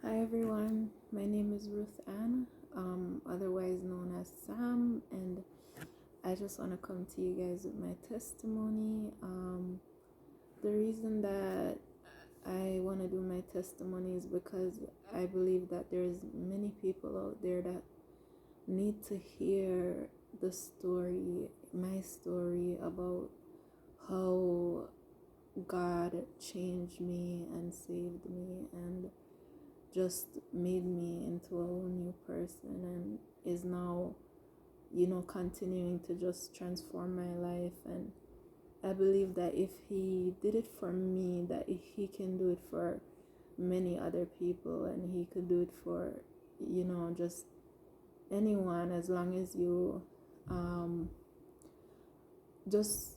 Hi everyone, my name is Ruth Ann, otherwise known as Sam, and I just want to come to you guys with my testimony. The reason that I want to do my testimony is because I believe that there's many people out there that need to hear the story, my story about how God changed me and saved me and just made me into a whole new person and is now, continuing to just transform my life. And I believe that if he did it for me, that he can do it for many other people, and he could do it for, just anyone, as long as you just,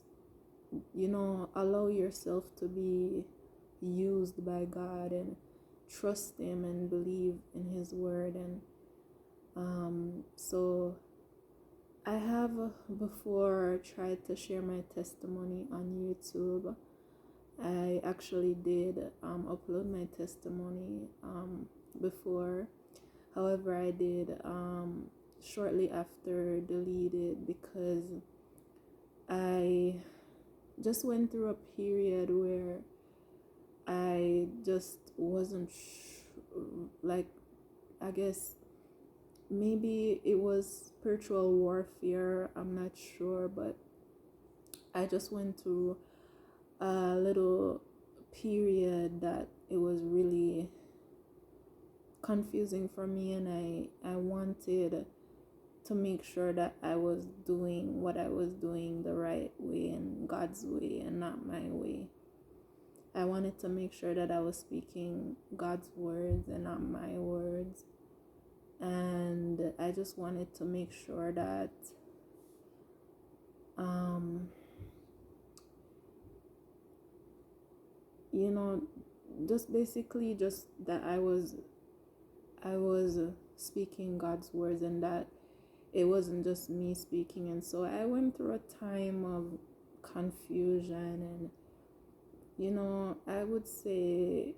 allow yourself to be used by God and trust him and believe in his word. And so I have before tried to share my testimony on YouTube. I actually did upload my testimony before. However, I did shortly after delete it because I just went through a period where I just wasn't like, I guess maybe it was spiritual warfare, I'm not sure, but I just went through a little period that it was really confusing for me, and I wanted to make sure that I was doing what I was doing the right way and God's way and not my way. I wanted to make sure that I was speaking God's words and not my words. And I just wanted to make sure that just basically just that I was speaking God's words, and that it wasn't just me speaking. And so I went through a time of confusion and, I would say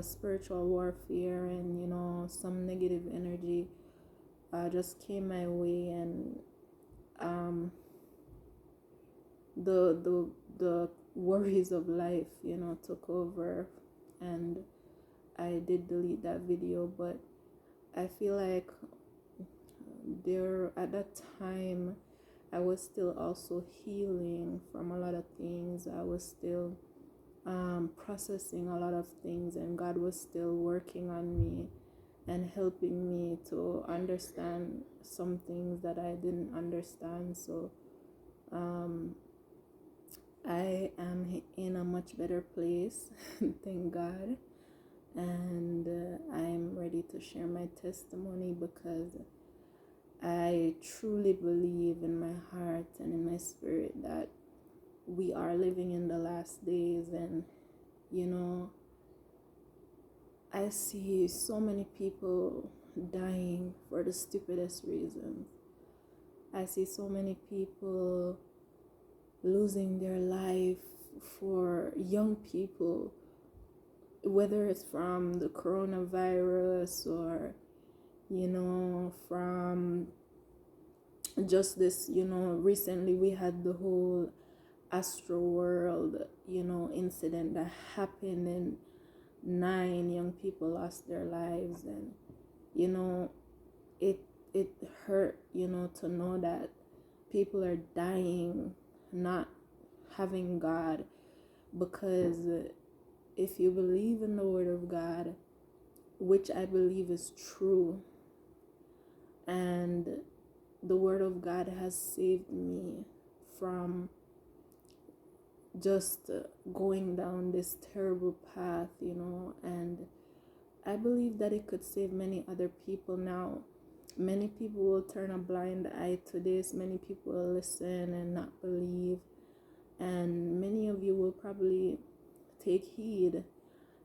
spiritual warfare, and, some negative energy just came my way. And the worries of life, took over, and I did delete that video. But I feel like there at that time I was still also healing from a lot of things. I was still processing a lot of things, and God was still working on me and helping me to understand some things that I didn't understand. So I am in a much better place, thank God. And I'm ready to share my testimony because I truly believe in my heart and in my spirit that we are living in the last days. And I see so many people dying for the stupidest reasons. I see so many people losing their life, for young people, whether it's from the coronavirus or from just this, recently we had the whole Astro World, incident that happened, and 9 young people lost their lives. And it it hurt, to know that people are dying not having God. Because if you believe in the word of God, which I believe is true, and the word of God has saved me from just going down this terrible path, and I believe that it could save many other people. Now, many people will turn a blind eye to this, many people will listen and not believe, and many of you will probably take heed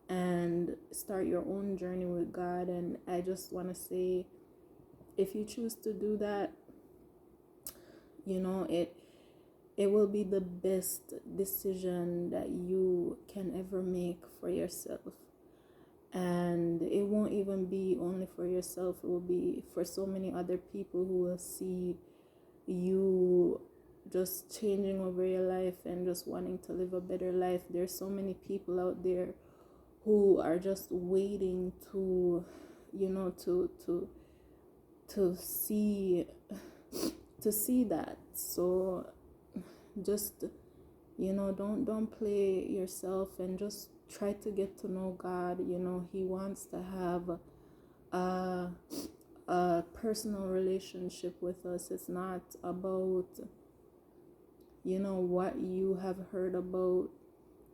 and start your own journey with God. And I just want to say, if you choose to do that, it will be the best decision that you can ever make for yourself. And it won't even even be only for yourself. It will be for so many other people who will see you just changing over your life and just wanting to live a better life. There's so many people out there who are just waiting to, you know, to see that. So just, you know, don't play yourself, and just try to get to know God. You know, he wants to have a personal relationship with us. It's not about, you know, what you have heard about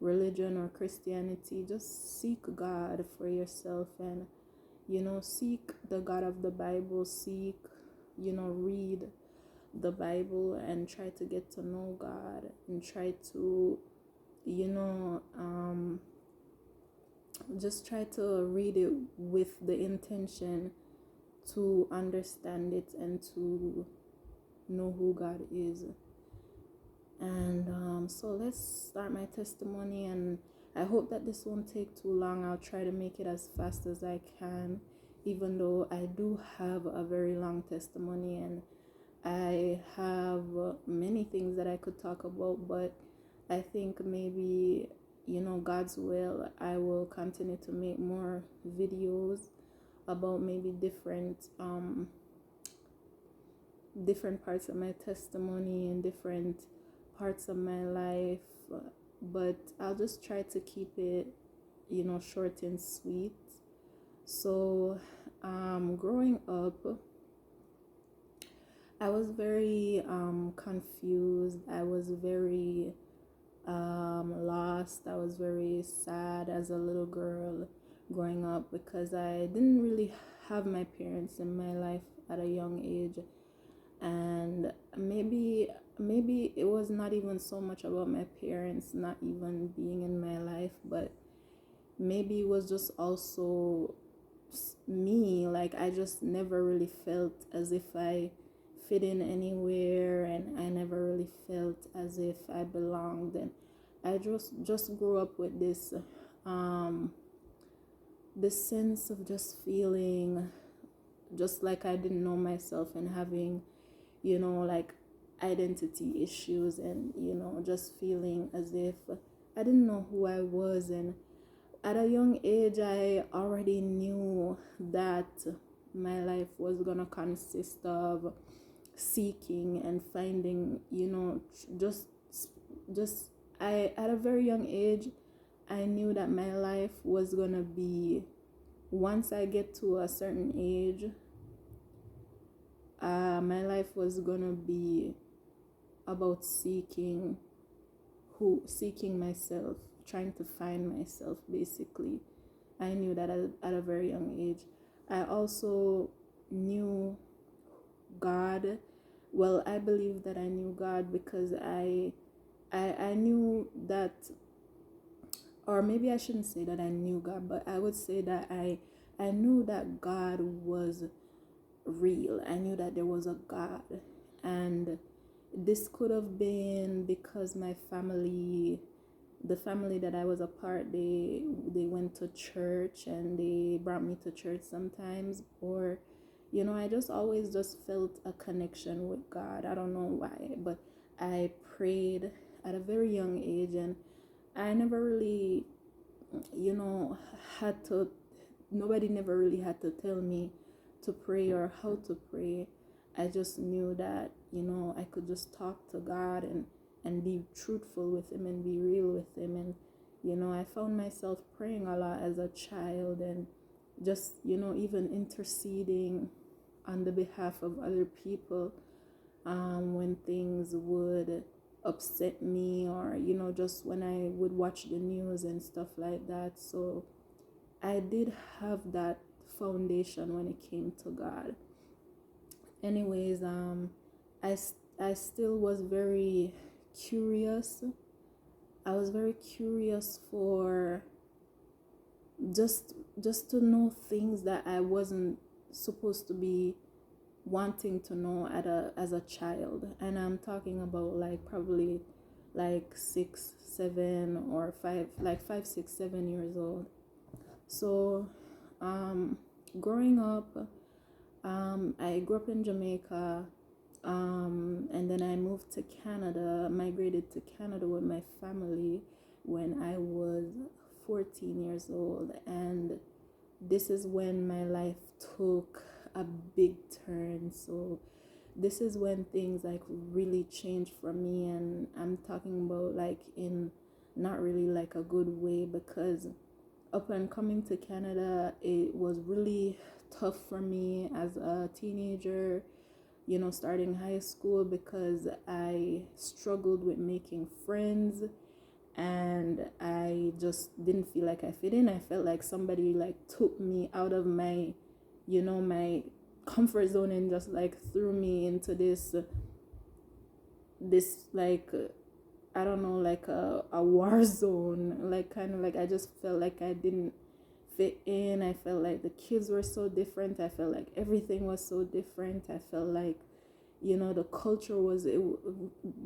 religion or Christianity. Just seek God for yourself, and, you know, seek the God of the Bible. Seek, you know, read the Bible and try to get to know God, and try to, you know, just try to read it with the intention to understand it and to know who God is. And so let's start my testimony, and I hope that this won't take too long. I'll try to make it as fast as I can, even though I do have a very long testimony and I have many things that I could talk about. But I think maybe, you know, God's will, I will continue to make more videos about maybe different parts of my testimony and different parts of my life, but I'll just try to keep it, you know, short and sweet. So growing up, I was very confused. I was very lost. I was very sad as a little girl growing up, because I didn't really have my parents in my life at a young age. And maybe it was not even so much about my parents not even being in my life, but maybe it was just also me. Like, I just never really felt as if I fit in anywhere, and I never really felt as if I belonged. And I just grew up with this this sense of just feeling just like I didn't know myself, and having, you know, like identity issues, and, you know, just feeling as if I didn't know who I was. And at a young age, I already knew that my life was gonna consist of seeking and finding, you know, just I at a very young age, I knew that my life was gonna be, once I get to a certain age, my life was gonna be about seeking myself, trying to find myself, basically. I knew that at a very young age. I also knew God. Well, I believe that I knew God because I knew that, or maybe I shouldn't say that I knew God, but I would say that I knew that God was real. I knew that there was a God. And this could have been because my family, the family that I was a part, they went to church, and they brought me to church sometimes. Or, you know, I just always just felt a connection with God. I don't know why, but I prayed at a very young age, and I never really, you know, nobody never really had to tell me to pray or how to pray. I just knew that, you know, I could just talk to God, and be truthful with him, and be real with him. And, you know, I found myself praying a lot as a child, and just, you know, even interceding on the behalf of other people when things would upset me, or, you know, just when I would watch the news and stuff like that. So I did have that foundation when it came to God. Anyways, I still was very curious. I was very curious for just to know things that I wasn't supposed to be wanting to know as a child. And I'm talking about like probably like 6, 7, or 5, like 5, 6, 7 years old. So growing up, I grew up in Jamaica, and then I moved to Canada, migrated to Canada with my family when I was 14 years old. And this is when my life took a big turn. So this is when things like really changed for me, and I'm talking about like in not really like a good way, because upon coming to Canada, it was really tough for me as a teenager, starting high school, because I struggled with making friends, and I just didn't feel like I fit in. I felt like somebody like took me out of my, my comfort zone, and just like threw me into this like I don't know, like a war zone, like kind of like I just felt like I didn't fit in. I felt like the kids were so different. I felt like everything was so different. I felt like, the culture was,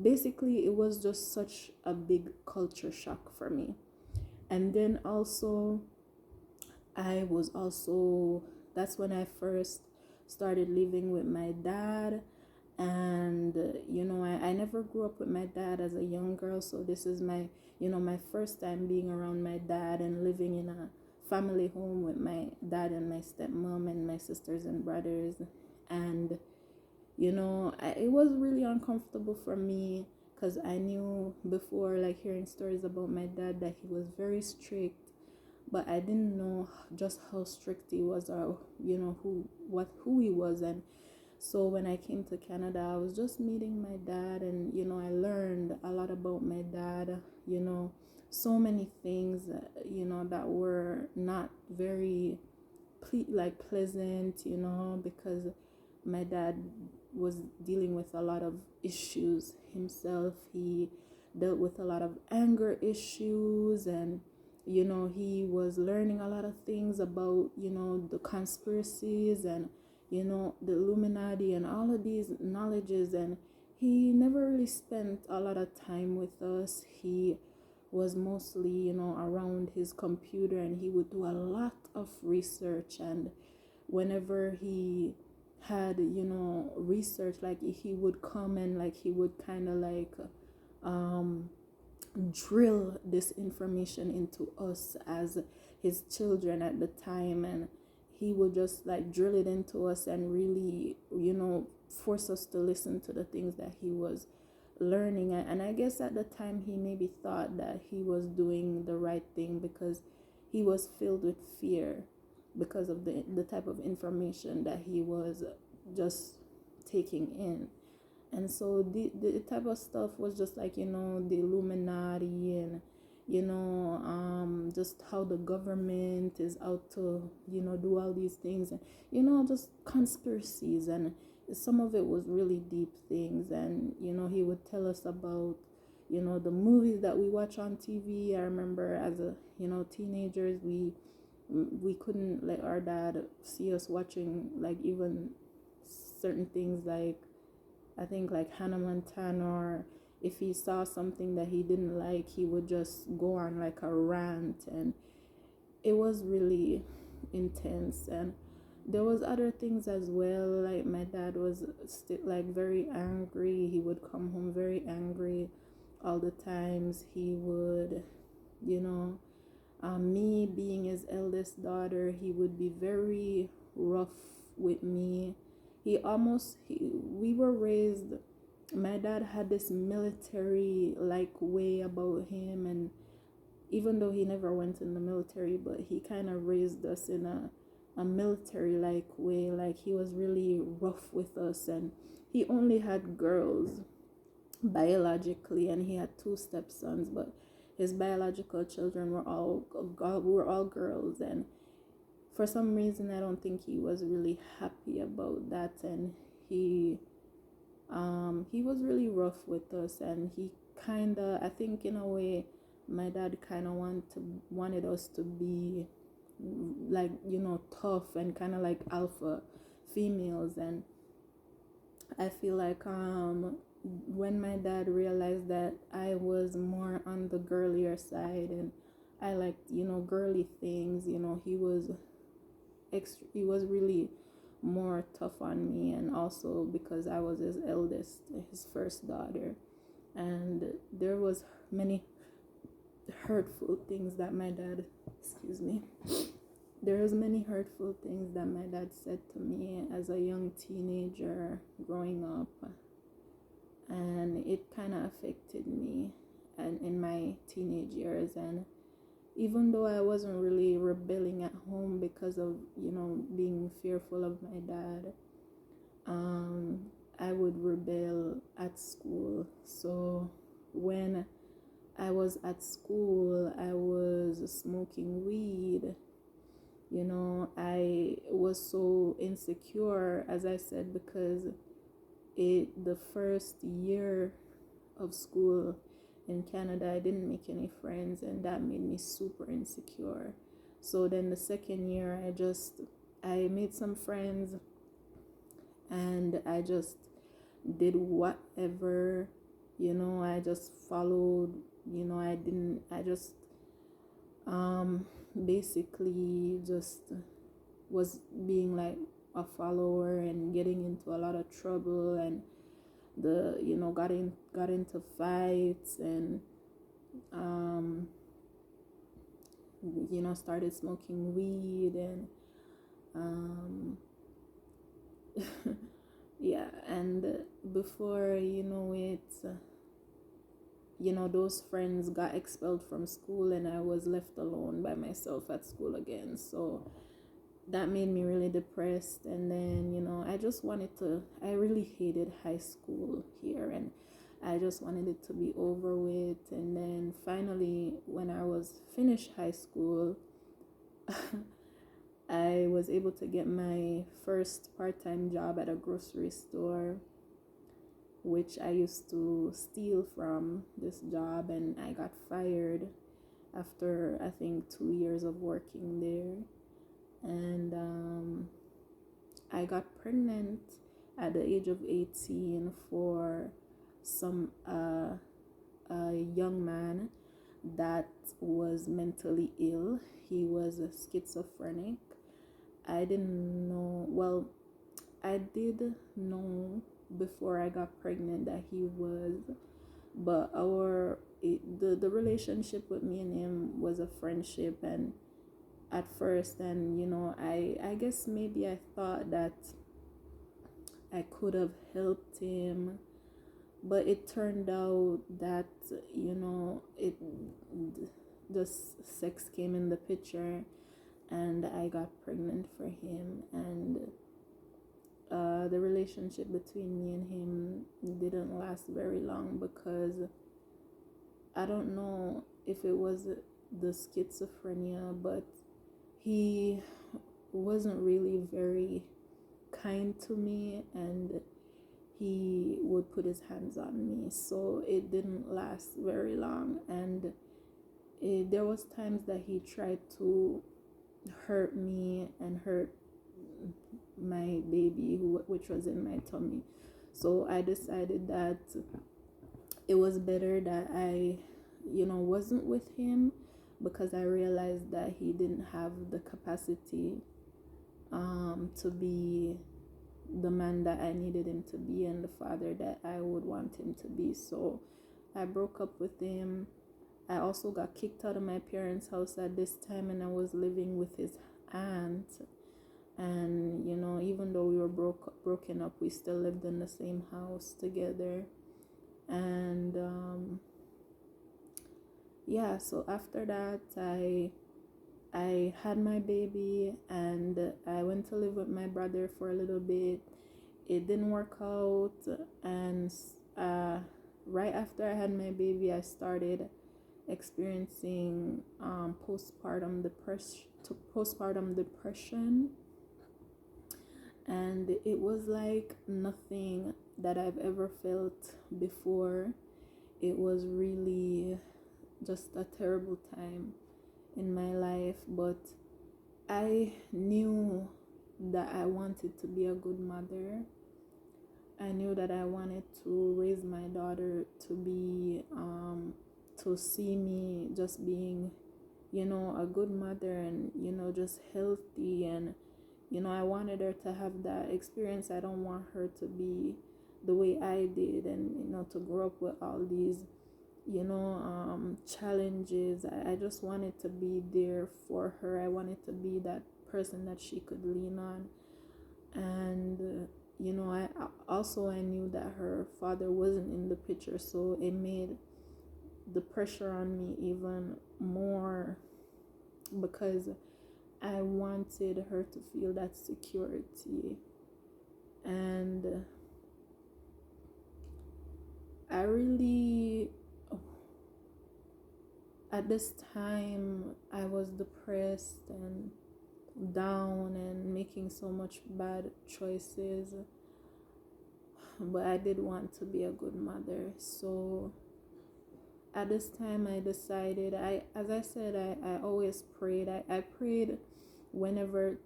basically it was just such a big culture shock for me. And then also, I was also, that's when I first started living with my dad. And I never grew up with my dad as a young girl, so this is my my first time being around my dad and living in a family home with my dad and my stepmom and my sisters and brothers. And it was really uncomfortable for me, because I knew before, like hearing stories about my dad, that he was very strict, but I didn't know just how strict he was, or who he was. And so when I came to Canada, I was just meeting my dad, and I learned a lot about my dad. So many things that were not very pleasant, because my dad was dealing with a lot of issues himself. He dealt with a lot of anger issues, and he was learning a lot of things about the conspiracies, and the Illuminati, and all of these knowledges. And he never really spent a lot of time with us. He was mostly around his computer, and he would do a lot of research. And whenever he had research, like he would come, and like he would kind of like drill this information into us as his children at the time. And he would just like drill it into us, and really force us to listen to the things that he was learning. And I guess at the time he maybe thought that he was doing the right thing, because he was filled with fear because of the type of information that he was just taking in. And so the type of stuff was just like the Illuminati, and just how the government is out to do all these things, and just conspiracies. And some of it was really deep things. And he would tell us about the movies that we watch on TV. I remember as a teenagers, we couldn't let our dad see us watching like even certain things, like I think like Hannah Montana, or if he saw something that he didn't like, he would just go on like a rant. And it was really intense. And there was other things as well, like my dad was like very angry. He would come home very angry all the times. He would me being his eldest daughter, he would be very rough with me. We were raised, my dad had this military like way about him. And even though he never went in the military, but he kind of raised us in a military like way. Like he was really rough with us. And he only had girls biologically, and he had two stepsons, but his biological children were all girls. And for some reason, I don't think he was really happy about that. And he was really rough with us. And he kind of, I think in a way, my dad kind of wanted us to be like tough, and kind of like alpha females. And I feel like when my dad realized that I was more on the girlier side, and I liked girly things, he was he was really more tough on me, and also because I was his eldest, his first daughter, and there was many hurtful things that my dad, excuse me, there was many hurtful things that my dad said to me as a young teenager growing up, and it kind of affected me and in my teenage years. And even though I wasn't really rebelling at home because of, being fearful of my dad, um, I would rebel at school. So when I was at school, I was smoking weed. I was so insecure, as I said, because the first year of school in Canada, I didn't make any friends, and that made me super insecure. So then the second year, I made some friends, and I just did whatever, I just followed, I just basically just was being like a follower and getting into a lot of trouble, and got into fights, and started smoking weed, and yeah. And before those friends got expelled from school, and I was left alone by myself at school again. So that made me really depressed. And then I really hated high school here, and I just wanted it to be over with. And then finally, when I was finished high school, I was able to get my first part-time job at a grocery store, which I used to steal from this job, and I got fired after I think 2 years of working there. And I got pregnant at the age of 18 for a young man that was mentally ill. He was schizophrenic. I didn't know, well, I did know before I got pregnant that he was, but the relationship with me and him was a friendship, and at first, and I guess maybe I thought that I could have helped him, but it turned out that it just sex came in the picture, and I got pregnant for him. And the relationship between me and him didn't last very long, because I don't know if it was the schizophrenia, but he wasn't really very kind to me, and he would put his hands on me, so it didn't last very long. And there was times that he tried to hurt me and hurt my baby, which was in my tummy. So I decided that it was better that I wasn't with him, because I realized that he didn't have the capacity to be the man that I needed him to be, and the father that I would want him to be. So I broke up with him. I also got kicked out of my parents' house at this time, and I was living with his aunt. And even though we were broken up, we still lived in the same house together. And yeah, so after that, I had my baby, and I went to live with my brother for a little bit. It didn't work out, and right after I had my baby, I started experiencing postpartum depression, and it was like nothing that I've ever felt before. It was really just a terrible time in my life, but I knew that I wanted to be a good mother. I knew that I wanted to raise my daughter to be to see me just being a good mother, and just healthy, and I wanted her to have that experience. I don't want her to be the way I did, and to grow up with all these challenges. I just wanted to be there for her. I wanted to be that person that she could lean on. And I knew that her father wasn't in the picture, so it made the pressure on me even more, because I wanted her to feel that security. And I really, at this time, I was depressed and down and making so much bad choices, but I did want to be a good mother. So at this time I decided, as I said, I always prayed. I prayed whenever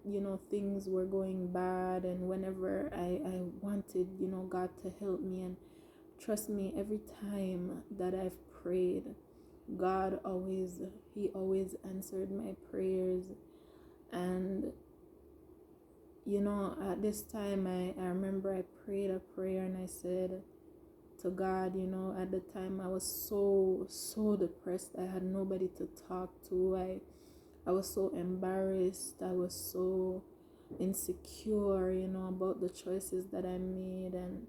things were going bad, and whenever I wanted God to help me. And trust me, every time that I've prayed, God always answered my prayers. And at this time, I remember I prayed a prayer, and I said to God, at the time I was so depressed. I had nobody to talk to. I was so embarrassed. I was so insecure, about the choices that I made. And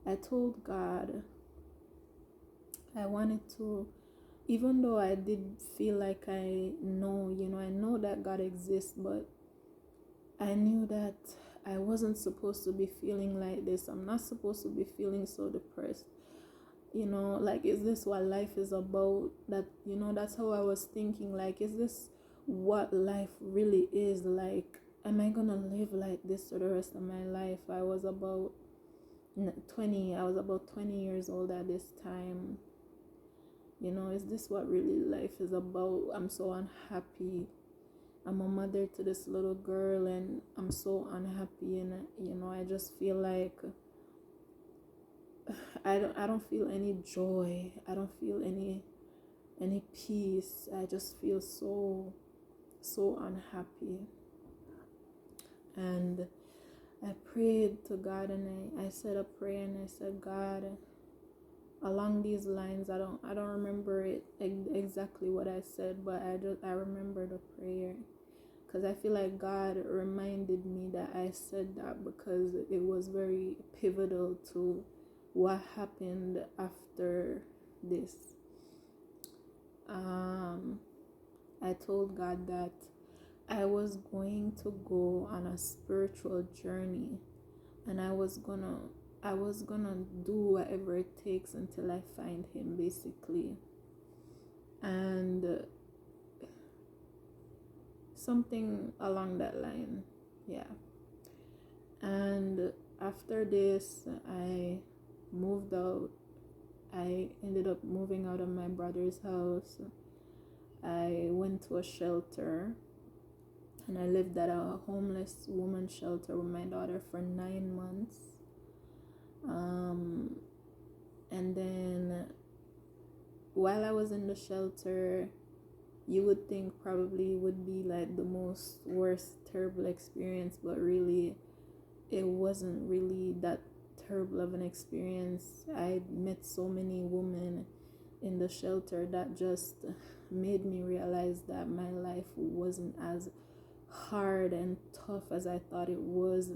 I told God I wanted to, even though I did feel like I know that God exists, but I knew that I wasn't supposed to be feeling like this. I'm not supposed to be feeling so depressed. Like, is this what life is about? That's how I was thinking. Like, is this what life really is? Like, am I gonna live like this for the rest of my life? I was about 20 years old at this time. Is this what really life is about? I'm so unhappy. I'm a mother to this little girl, and I'm so unhappy. And I just feel like I don't feel any joy. I don't feel any peace. I just feel so unhappy. And I prayed to God, and I said a prayer, and I said, God, along these lines, I don't remember it exactly what I said, but I remember the prayer, because I feel like God reminded me that I said that, because it was very pivotal to what happened after this. I told God that I was going to go on a spiritual journey, and I was gonna do whatever it takes until I find him, basically. And something along that line, yeah. And after this, I moved out. I ended up moving out of my brother's house. I went to a shelter, and I lived at a homeless woman shelter with my daughter for 9 months. And then while I was in the shelter, you would think probably would be like the most worst, terrible experience, but really it wasn't really that terrible of an experience. I met so many women in the shelter that just made me realize that my life wasn't as hard and tough as I thought it was.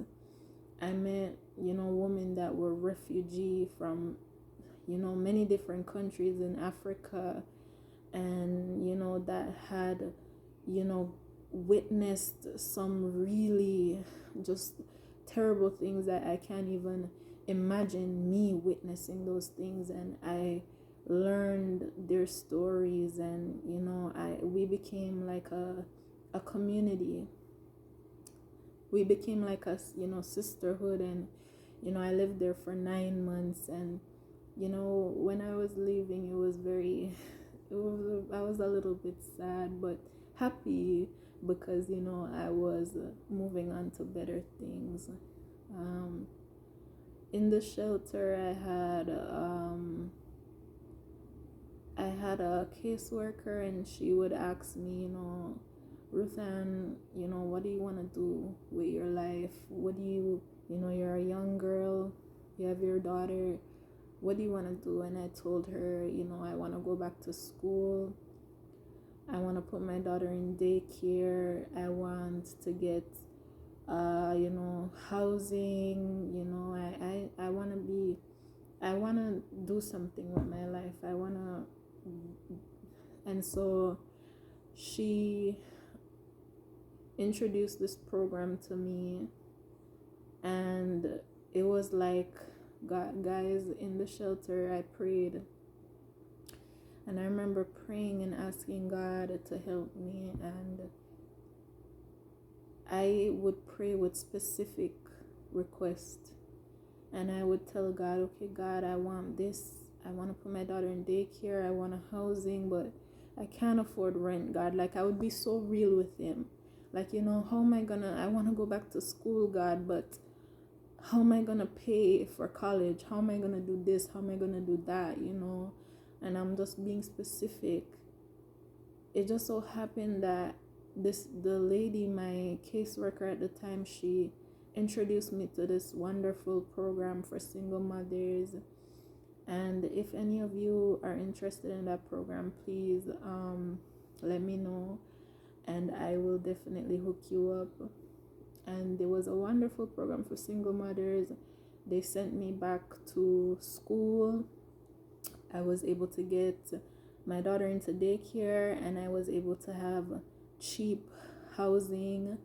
I met, women that were refugee from, many different countries in Africa, and, that had, witnessed some really just terrible things that I can't even imagine me witnessing those things. And I learned their stories, and, we became like a community. We became like a sisterhood. And I lived there for 9 months. And when I was leaving, I was a little bit sad, but happy, because I was moving on to better things. In the shelter, I had a caseworker, and she would ask me, Ruth Ann, what do you want to do with your life? What do you're a young girl, you have your daughter, what do you want to do? And I told her, I want to go back to school. I want to put my daughter in daycare. I want to get, housing. I want to do something with my life. And so she introduced this program to me, and it was like, guys, in the shelter I prayed, and I remember praying and asking God to help me, and I would pray with specific requests, and I would tell God, okay, God, I want this, I want to put my daughter in daycare, I want a housing, but I can't afford rent, God. Like, I would be so real with him. Like, how am I want to go back to school, God, but how am I gonna pay for college? How am I gonna do this? How am I gonna do that? And I'm just being specific. It just so happened that the lady, my caseworker at the time, she introduced me to this wonderful program for single mothers. And if any of you are interested in that program, please let me know, and I will definitely hook you up. And there was a wonderful program for single mothers. They sent me back to school. I was able to get my daughter into daycare, and I was able to have cheap housing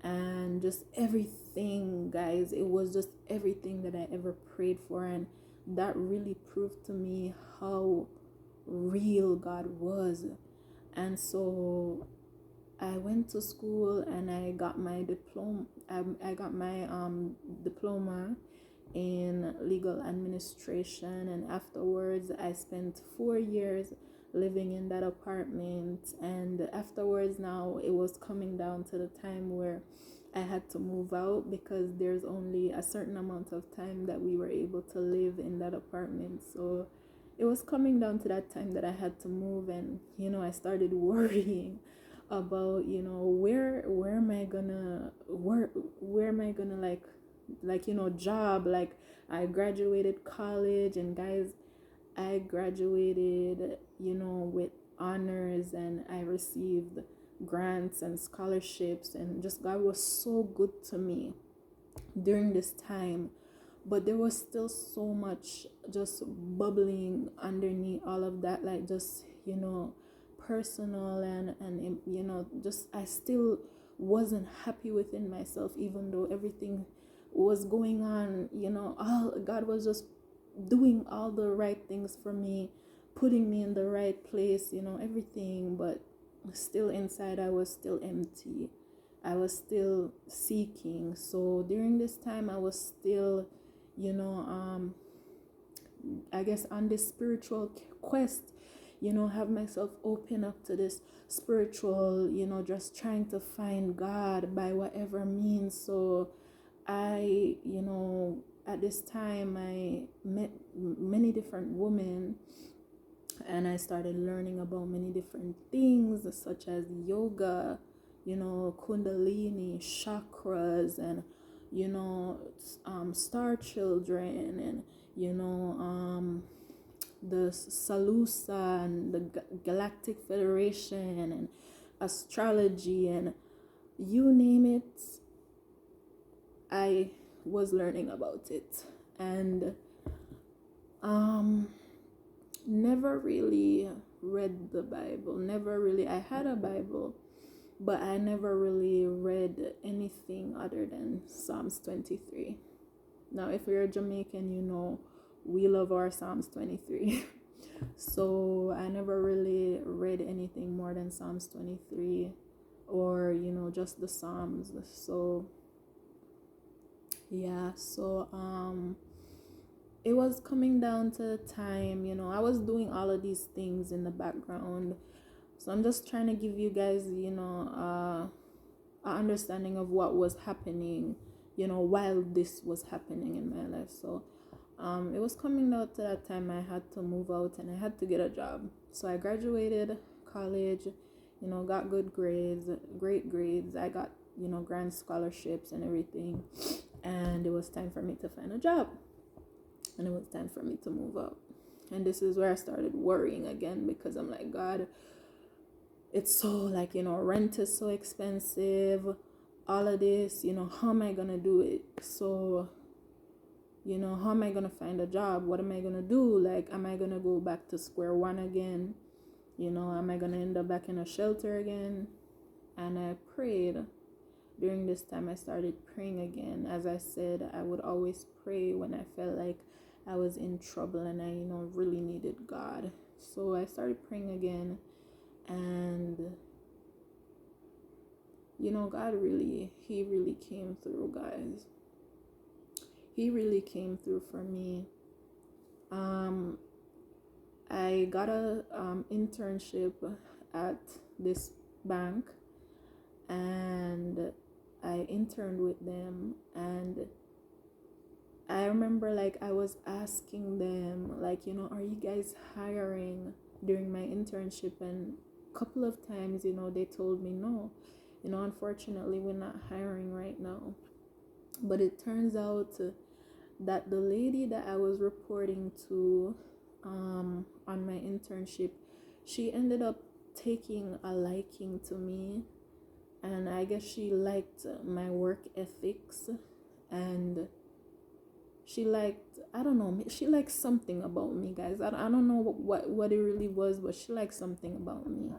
and just everything, guys. It was just everything that I ever prayed for, and that really proved to me how real God was. And so I went to school and I got my diploma. I got my diploma in legal administration, and afterwards I spent 4 years living in that apartment. And afterwards, now it was coming down to the time where I had to move out, because there's only a certain amount of time that we were able to live in that apartment. So it was coming down to that time that I had to move, and I started worrying about where am I gonna where am I gonna job. Like, I graduated college, and guys, I graduated with honors, and I received grants and scholarships, and just God was so good to me during this time. But there was still so much just bubbling underneath all of that, like, just personal, and just I still wasn't happy within myself, even though everything was going on. All God was just doing all the right things for me, putting me in the right place, everything. But still inside, I was still empty. I was still seeking. So during this time, I was still, I guess, on this spiritual quest, have myself open up to this spiritual, just trying to find God by whatever means. So I, at this time, I met many different women, and I started learning about many different things, such as yoga, kundalini, chakras, and star children, and the Salusa, and the Galactic Federation, and astrology, and you name it, I was learning about it. And never really read the Bible. Never really. I had a Bible, but I never really read anything other than Psalms 23. Now, if you're a Jamaican, we love our Psalms 23. So I never really read anything more than Psalms 23, or just the Psalms. So yeah, so it was coming down to time. I was doing all of these things in the background. So I'm just trying to give you guys, an understanding of what was happening, while this was happening in my life. So it was coming down to that time I had to move out, and I had to get a job. So I graduated college, got good grades, great grades. I got, grand scholarships and everything. And it was time for me to find a job. And it was time for me to move up. And this is where I started worrying again, because I'm like, God, it's so like, rent is so expensive, all of this, how am I gonna do it? So, how am I gonna find a job? What am I gonna do? Like, am I gonna go back to square one again? Am I gonna end up back in a shelter again? And I prayed. During this time, I started praying again. As I said, I would always pray when I felt like I was in trouble and I, really needed God. So I started praying again, and God he really came through, guys. He really came through for me. I got a internship at this bank, and I interned with them. And I remember, like, I was asking them, like, are you guys hiring during my internship? And a couple of times, they told me no. Unfortunately, we're not hiring right now. But it turns out that the lady that I was reporting to on my internship, she ended up taking a liking to me. And I guess she liked my work ethics, and she liked, I don't know, she liked something about me, guys. I don't know what it really was, but she liked something about me.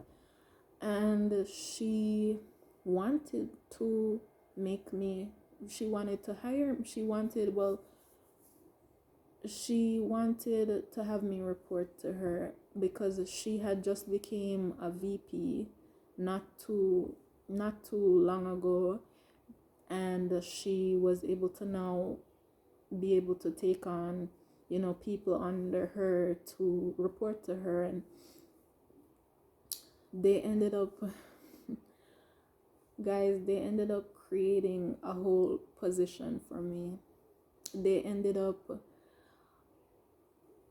And she wanted to make me, she wanted to hire, she wanted to have me report to her, because she had just became a VP not too long ago, and she was able to now be able to take on, people under her to report to her. And they ended up guys, they ended up creating a whole position for me. They ended up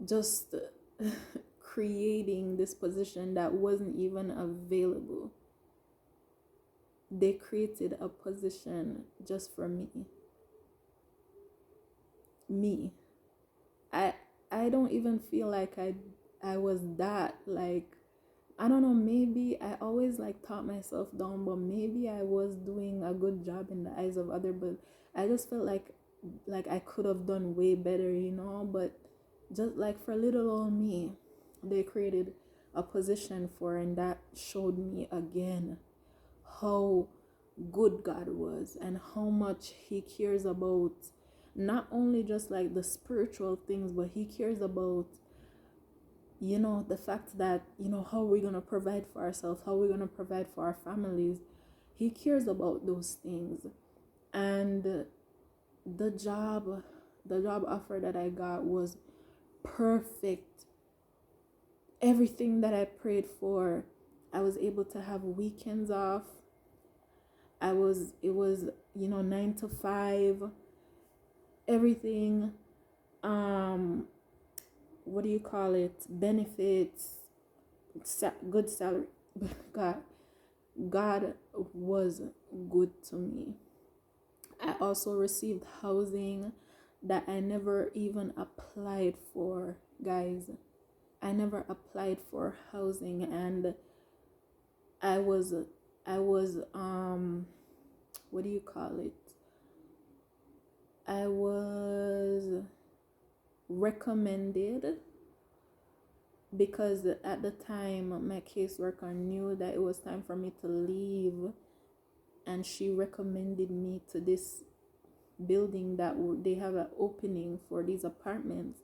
just creating this position that wasn't even available. They created a position just for me. I don't even feel like I was that, like, I don't know, maybe I always like taught myself down, but maybe I was doing a good job in the eyes of others, but I just felt like I could have done way better, but just like for little old me, they created a position for, and that showed me again how good God was and how much he cares about not only just like the spiritual things, but he cares about the fact that how we're going to provide for ourselves, how we're going to provide for our families. He cares about those things. And the job offer that I got was perfect. Everything that I prayed for. I was able to have weekends off. It was 9 to 5, everything, what do you call it, benefits, good salary. God was good to me. I also received housing that I never even applied for, guys. I never applied for housing, and I was what do you call it? I was recommended, because at the time my caseworker knew that it was time for me to leave, and she recommended me to this building that they have an opening for these apartments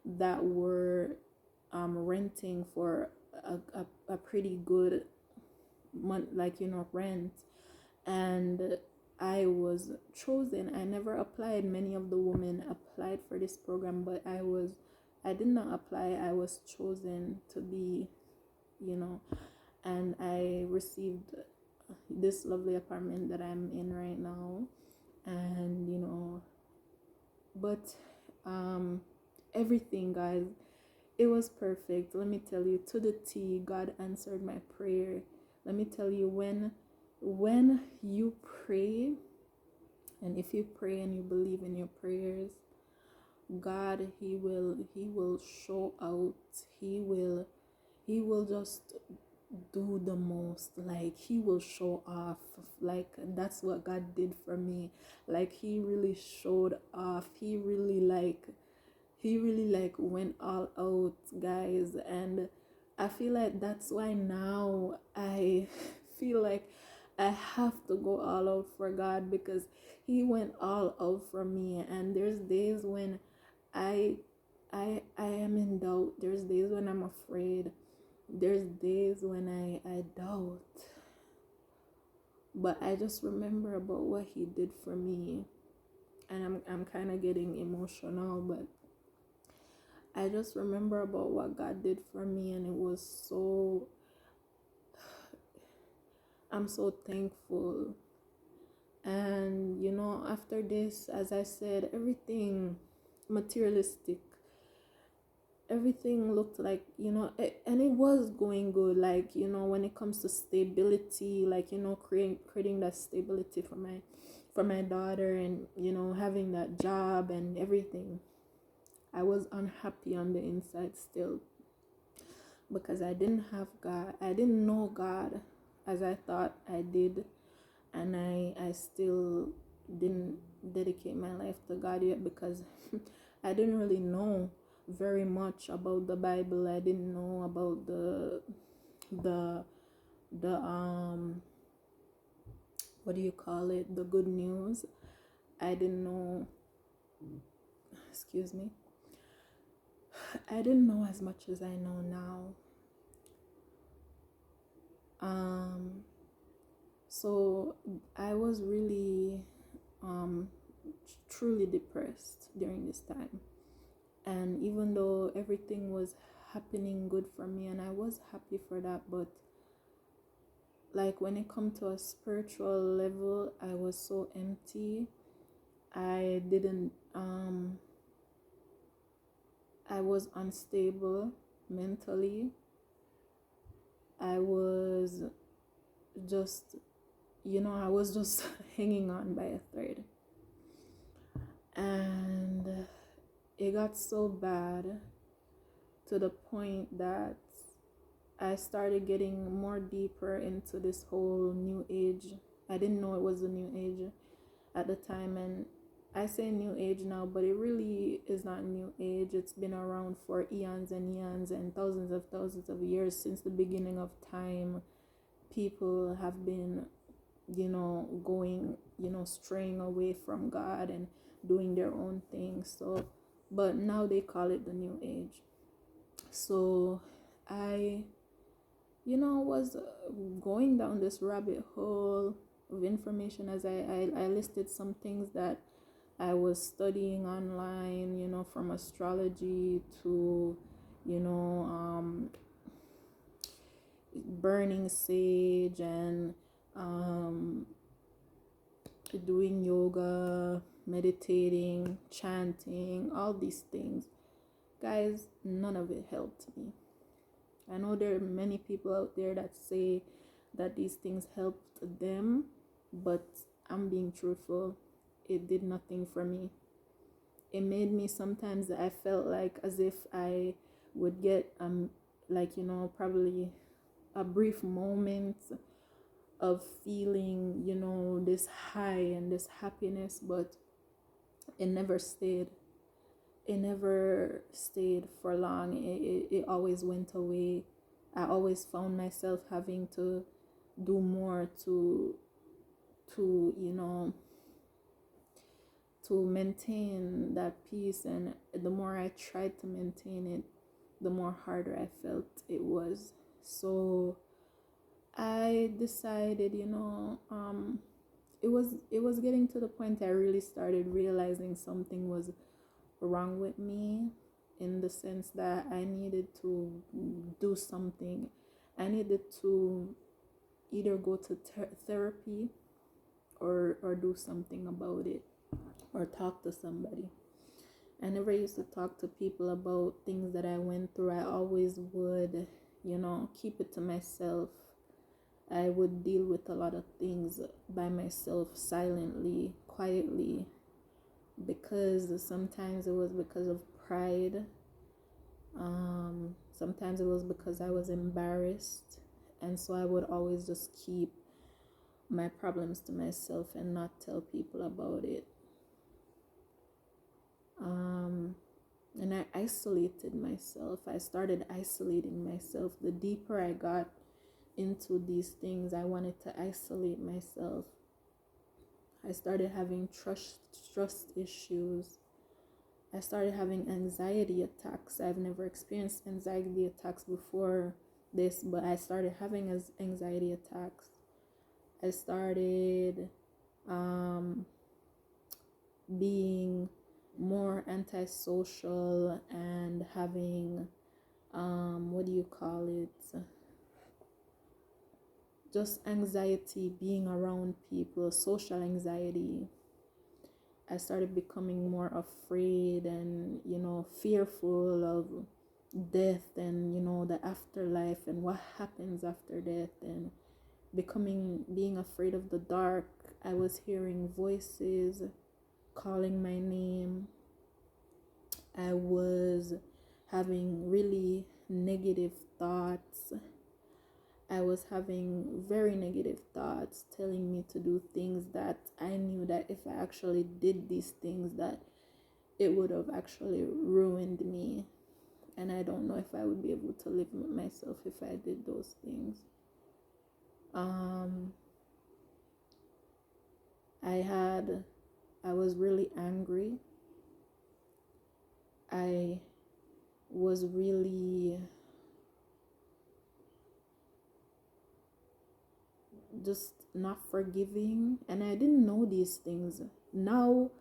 that were renting for a pretty good month, rent. And I was chosen. I never applied. Many of the women applied for this program, but I did not apply. I was chosen to be, and I received this lovely apartment that I'm in right now. And but everything, guys, it was perfect. Let me tell you, to the T, God answered my prayer. let me tell you, when you pray, and if you pray and you believe in your prayers, God, he will show out. He will just do the most. Like, he will show off. Like, that's what God did for me. Like, he really showed off. He really like went all out, guys. And I feel like that's why now I feel like I have to go all out for God, because he went all out for me. And there's days when I I am in doubt. There's days when I'm afraid. There's days when I doubt. But I just remember about what he did for me. And I'm kind of getting emotional, but I just remember about what God did for me, and it was so, I'm so thankful. And after this, as I said, everything materialistic, everything looked like, and it was going good. Like, when it comes to stability, like, creating that stability for my daughter, and having that job and everything. I was unhappy on the inside still, because I didn't have God. I didn't know God as I thought I did, and I still didn't dedicate my life to God yet, because I didn't really know very much about the Bible. I didn't know about the what do you call it, the good news. I didn't know, excuse me, I didn't know as much as I know now. So I was really truly depressed during this time. And even though everything was happening good for me, and I was happy for that, but like, when it come to a spiritual level, I was so empty. I didn't I was unstable mentally. I was just, I was just hanging on by a thread. And it got so bad to the point that I started getting more deeper into this whole new age. I didn't know it was a new age at the time, and I say new age now, but it really is not new age. It's been around for eons and eons and thousands of years. Since the beginning of time, people have been, going, straying away from God and doing their own thing. So, but now they call it the new age. So I was going down this rabbit hole of information, as I listed some things that I was studying online, from astrology to, burning sage, and doing yoga, meditating, chanting, all these things. Guys, none of it helped me. I know there are many people out there that say that these things helped them, but I'm being truthful. It did nothing for me. It made me, sometimes I felt like as if I would get like, probably a brief moment of feeling, this high and this happiness, but it never stayed. It never stayed for long. It always went away. I always found myself having to do more to to maintain that peace. And the more I tried to maintain it, the more harder I felt it was. So I decided, it was getting to the point I really started realizing something was wrong with me, in the sense that I needed to do something. I needed to either go to therapy, or do something about it, or talk to somebody. I never used to talk to people about things that I went through. I always would, keep it to myself. I would deal with a lot of things by myself, silently, quietly, because sometimes it was because of pride. Sometimes it was because I was embarrassed. And so I would always just keep my problems to myself and not tell people about it. And I isolated myself. I started isolating myself. The deeper I got into these things, I wanted to isolate myself. I started having trust issues. I started having anxiety attacks. I've never experienced anxiety attacks before this, but I started having anxiety attacks. I started being more antisocial and having what do you call it, just anxiety being around people, social anxiety. I started becoming more afraid and, fearful of death and, the afterlife and what happens after death, and being afraid of the dark. I was hearing voices calling my name. I was having really negative thoughts. I was having very negative thoughts telling me to do things that I knew that if I actually did these things, that it would have actually ruined me. And I don't know if I would be able to live with myself if I did those things. I was really angry. I was really just not forgiving, and I didn't know these things. Now,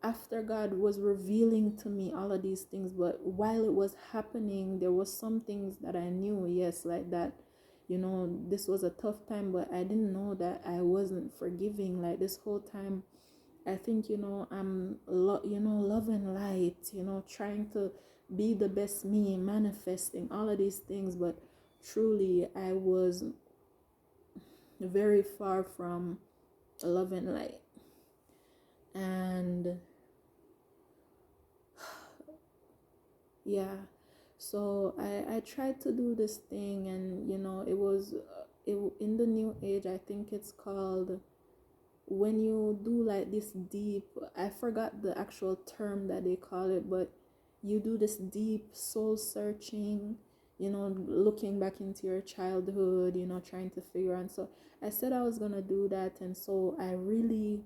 after God was revealing to me all of these things, but while it was happening, there was some things that I knew, yes, like that, this was a tough time, but I didn't know that I wasn't forgiving. Like this whole time, I think, I'm love and light, trying to be the best me, manifesting all of these things, but truly I was very far from love and light. And yeah, so I tried to do this thing, and it was in the new age, I think it's called, when you do like this deep, I forgot the actual term that they call it, but you do this deep soul searching, looking back into your childhood, trying to figure out. So I said I was gonna do that, and so I really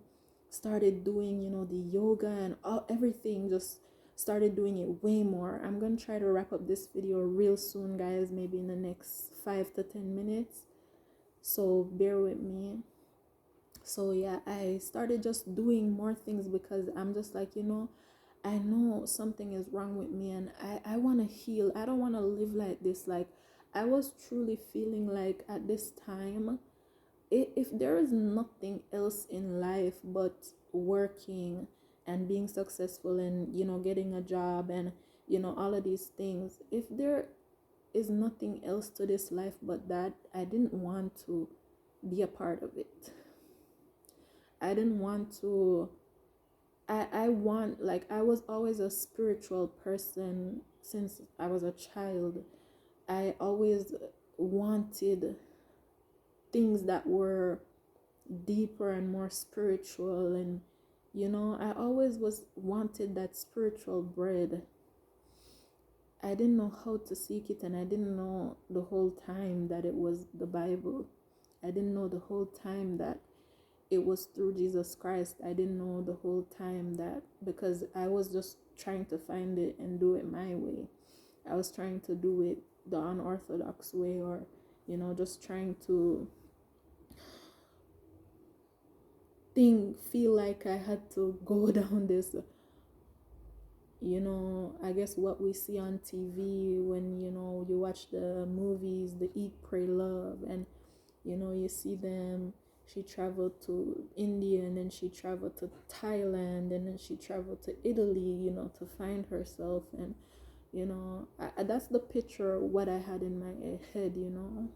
started doing, the yoga and everything, just started doing it way more. I'm gonna try to wrap up this video real soon, guys, maybe in the next 5 to 10 minutes, so bear with me. So yeah, I started just doing more things because I'm just like, I know something is wrong with me, and I want to heal. I don't want to live like this. Like, I was truly feeling like at this time, if there is nothing else in life but working and being successful and, getting a job and, all of these things, if there is nothing else to this life but that, I didn't want to be a part of it. I didn't want to. I want, like, I was always a spiritual person since I was a child. I always wanted things that were deeper and more spiritual, and I always wanted that spiritual bread. I didn't know how to seek it, and I didn't know the whole time that it was the Bible. I didn't know the whole time that it was through Jesus Christ. I didn't know the whole time that, because I was just trying to find it and do it my way. I was trying to do it the unorthodox way, or just trying to feel like I had to go down this, I guess what we see on TV when you watch the movies, the Eat, Pray, Love, and you see them. She traveled to India, and then she traveled to Thailand, and then she traveled to Italy, to find herself. And that's the picture what I had in my head,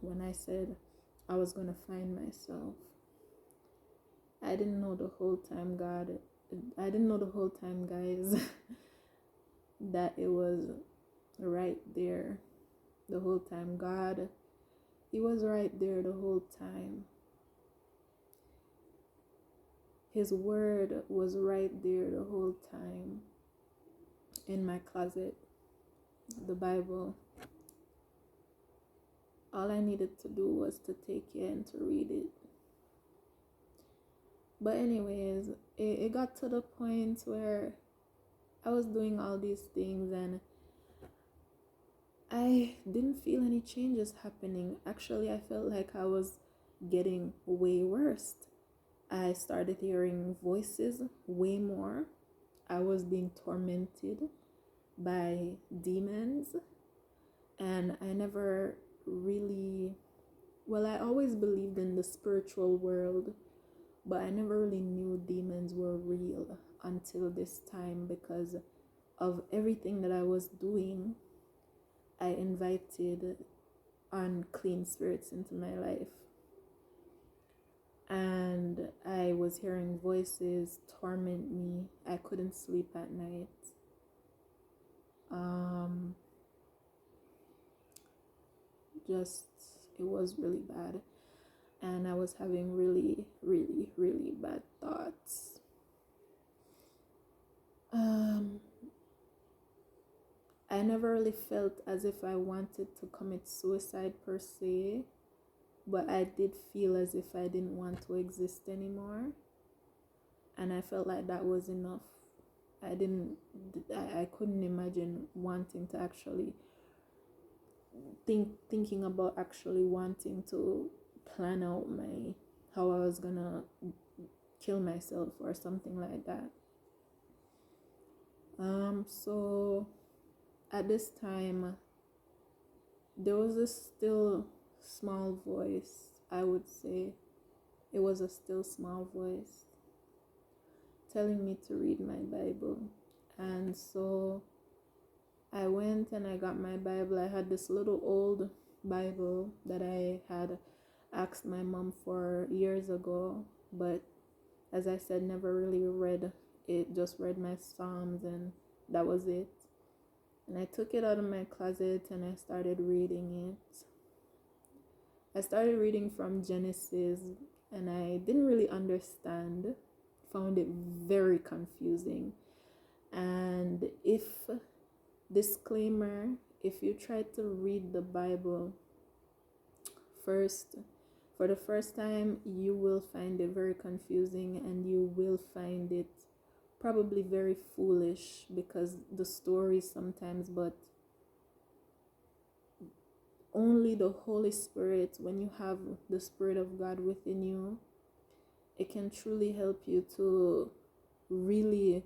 when I said I was gonna find myself. I didn't know the whole time, I didn't know the whole time, guys, that it was right there the whole time. God, He was right there the whole time. His word was right there the whole time in my closet, the Bible. All I needed to do was to take it and to read it. But anyways, it got to the point where I was doing all these things and I didn't feel any changes happening. Actually, I felt like I was getting way worse. I started hearing voices way more. I was being tormented by demons. And I never really, well, I always believed in the spiritual world, but I never really knew demons were real until this time because of everything that I was doing. I invited unclean spirits into my life. And I was hearing voices torment me. I couldn't sleep at night. It was really bad. And I was having really, really, really bad thoughts. I never really felt as if I wanted to commit suicide per se, but I did feel as if I didn't want to exist anymore. And I felt like that was enough. I couldn't imagine wanting to actually thinking about actually wanting to plan out how I was gonna kill myself or something like that. So at this time there was a still small voice, I would say. It was a still small voice telling me to read my Bible. And so I went and I got my Bible. I had this little old Bible that I had asked my mom for years ago, but as I said, never really read it, just read my Psalms and that was it. And I took it out of my closet and I started reading it. I started reading from Genesis and I didn't really understand, found it very confusing. And disclaimer, if you try to read the Bible for the first time, you will find it very confusing and you will find it probably very foolish because the stories sometimes, but only the Holy Spirit, when you have the Spirit of God within you, it can truly help you to really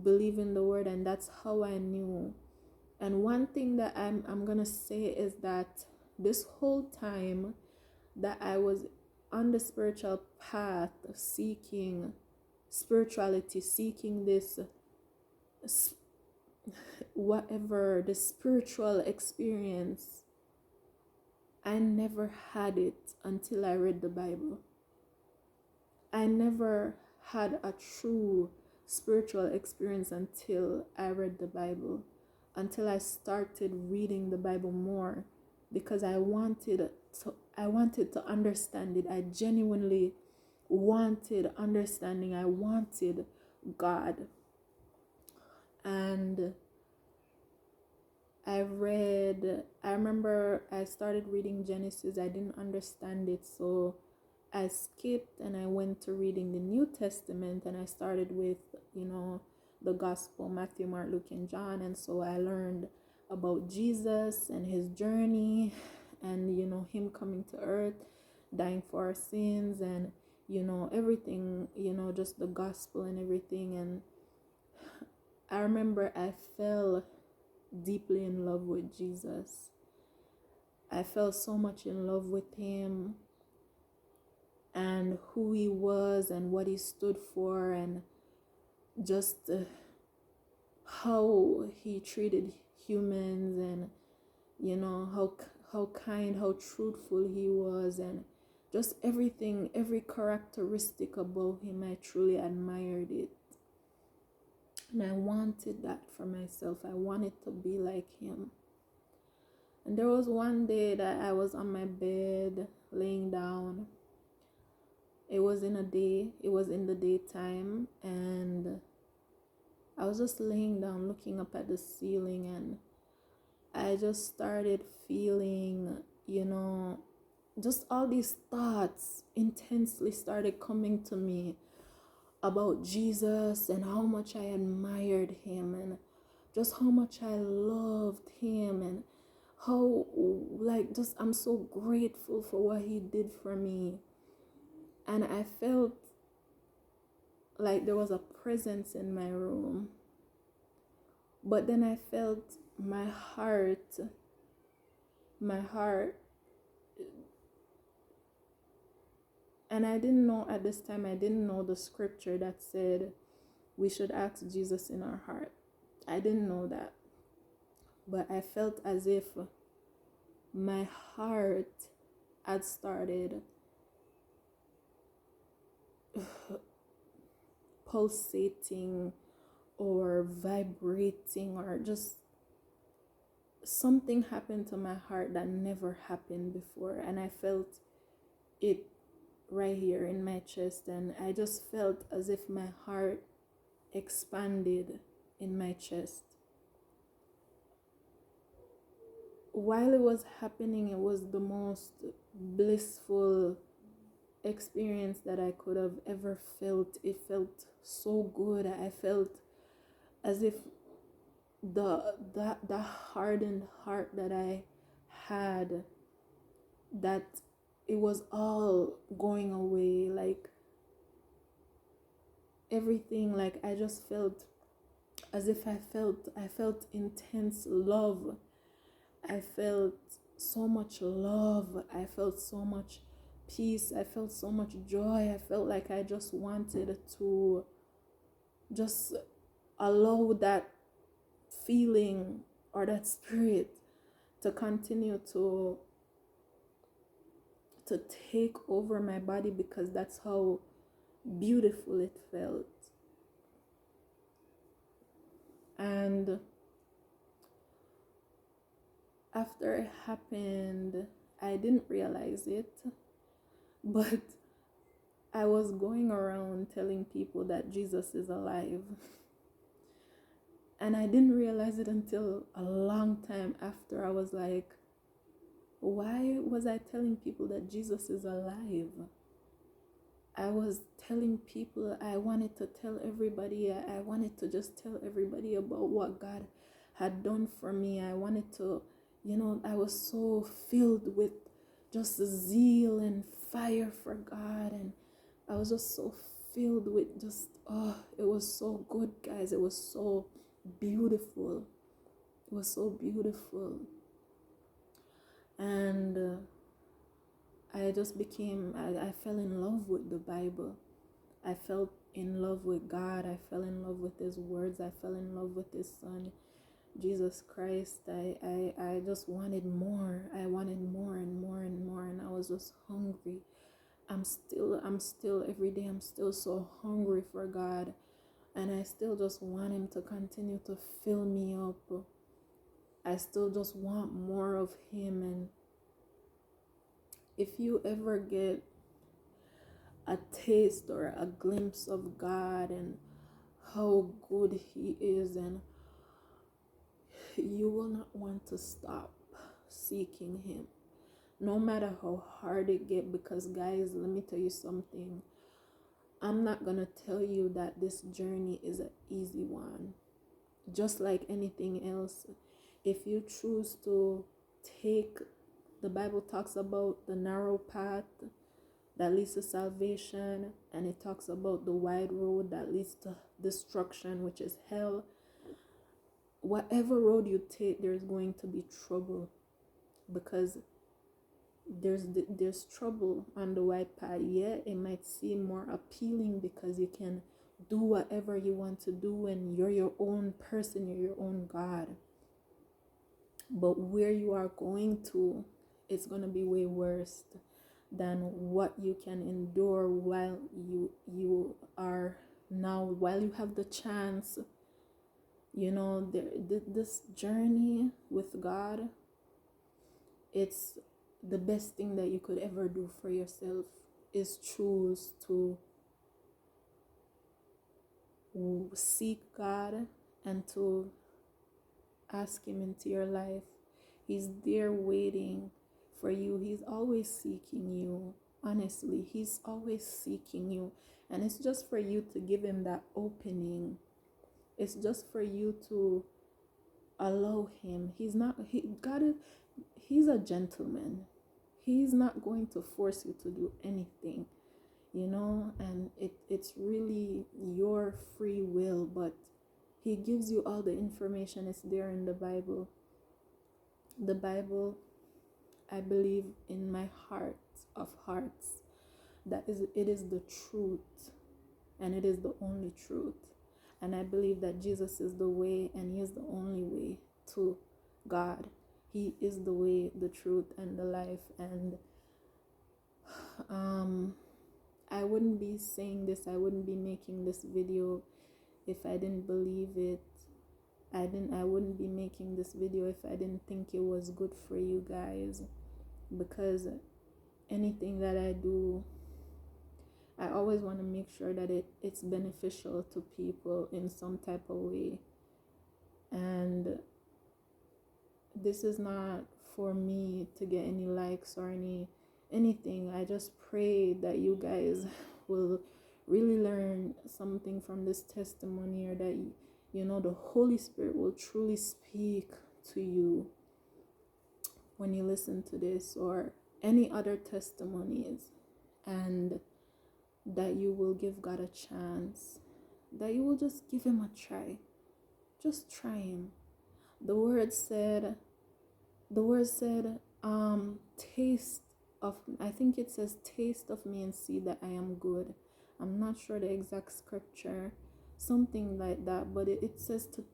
believe in the word. And that's how I knew. And one thing that I'm gonna say is that this whole time that I was on the spiritual path, seeking spirituality, seeking this whatever, the spiritual experience, I never had it until I read the Bible. I never had a true spiritual experience until I read the Bible, until I started reading the Bible more, because I wanted to understand it. I genuinely wanted understanding. I wanted God. And I remember I started reading Genesis. I didn't understand it, so I skipped and I went to reading the New Testament, and I started with, the Gospel, Matthew, Mark, Luke, and John. And so I learned about Jesus and his journey and, him coming to earth, dying for our sins, and, everything, just the gospel and everything. And I remember I fell deeply in love with Jesus. I fell so much in love with him and who he was and what he stood for, and just how he treated humans, and how kind, how truthful he was, and just everything, every characteristic about him. I truly admired it. And I wanted that for myself. I wanted to be like him. And there was one day that I was on my bed laying down. It was in the daytime, and I was just laying down looking up at the ceiling, and I just started feeling, just all these thoughts intensely started coming to me about Jesus and how much I admired him and just how much I loved him and how, like, just I'm so grateful for what he did for me. And I felt like there was a presence in my room. But then I felt my heart, and I didn't know at this time, I didn't know the scripture that said we should ask Jesus in our heart. I didn't know that. But I felt as if my heart had started pulsating or vibrating, or just something happened to my heart that never happened before. And I felt it right here in my chest, and I just felt as if my heart expanded in my chest. While it was happening, it was the most blissful experience that I could have ever felt. It felt so good. I felt as if the hardened heart that I had, that it was all going away. Like everything, like I just felt as if I felt intense love. I felt so much love. I felt so much peace. I felt so much joy. I felt like I just wanted to just allow that feeling or that spirit to continue to take over my body, because that's how beautiful it felt. And after it happened, I didn't realize it, but I was going around telling people that Jesus is alive. And I didn't realize it until a long time after. I was like, why was I telling people that Jesus is alive? I was telling people, I wanted to tell everybody, I wanted to just tell everybody about what God had done for me. I wanted to, I was so filled with just zeal and fire for God. And I was just so filled with just, it was so good, guys. It was so beautiful. It was so beautiful. And I just became, I fell in love with the Bible. I fell in love with God. I fell in love with his words. I fell in love with his son, Jesus Christ. I just wanted more. I wanted more and more and more. And I was just hungry. I'm still every day, I'm still so hungry for God. And I still just want him to continue to fill me up. I still just want more of him. And if you ever get a taste or a glimpse of God and how good he is, and you will not want to stop seeking him, no matter how hard it gets. Because guys, let me tell you something. I'm not gonna tell you that this journey is an easy one. Just like anything else, if you choose to take, the Bible talks about the narrow path that leads to salvation, and it talks about the wide road that leads to destruction, which is hell. Whatever road you take, there's going to be trouble, because there's trouble on the wide path. Yeah, it might seem more appealing because you can do whatever you want to do and you're your own person, you're your own God. But where you are going to it's going to be way worse than what you can endure while you are now, while you have the chance. You know, this journey with God, it's the best thing that you could ever do for yourself is choose to seek God and to ask him into your life. He's there waiting for you. He's always seeking you. Honestly, he's always seeking you. And it's just for you to give him that opening. It's just for you to allow him. He's a gentleman. He's not going to force you to do anything, and it's really your free will, but he gives you all the information. It's there in the Bible. The Bible, I believe in my heart of hearts, it is the truth, and it is the only truth. And I believe that Jesus is the way, and he is the only way to God. He is the way, the truth, and the life. And I wouldn't be saying this, I wouldn't be making this video if I didn't believe it. I wouldn't be making this video if I didn't think it was good for you guys, because anything that I do, I always want to make sure that it's beneficial to people in some type of way. And this is not for me to get any likes or anything. I just pray that you guys will really learn something from this testimony, or that the Holy Spirit will truly speak to you when you listen to this or any other testimonies, and that you will give God a chance, that you will just give him a try. Just try him. The word said, taste of, I think it says, taste of me and see that I am good. I'm not sure the exact scripture, something like that, but it says to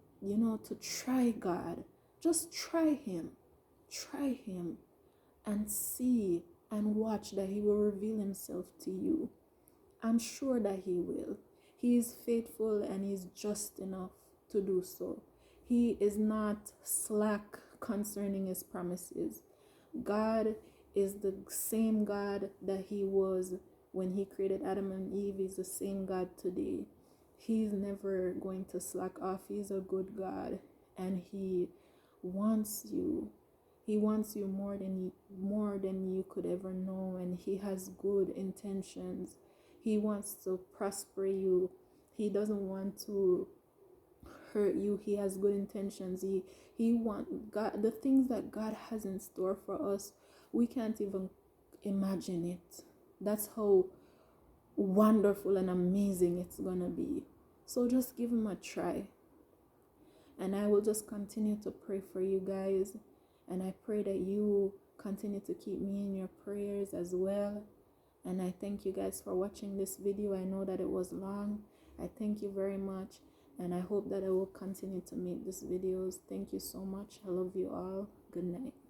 try God. Just try him and see and watch that he will reveal himself to you. I'm sure that he will. He is faithful and he's just enough to do so. He is not slack concerning his promises. God is the same God that he was when he created Adam and Eve. He's the same God today. He's never going to slack off. He's a good God, and he wants you. He wants you more than you could ever know, and he has good intentions. He wants to prosper you. He doesn't want to hurt you. He has good intentions. He want God, the things that God has in store for us, we can't even imagine it. That's how wonderful and amazing it's gonna be. So just give him a try. And I will just continue to pray for you guys, and I pray that you continue to keep me in your prayers as well. And I thank you guys for watching this video. I know that it was long. I thank you very much, and I hope that I will continue to make these videos. Thank you so much. I love you all. Good night.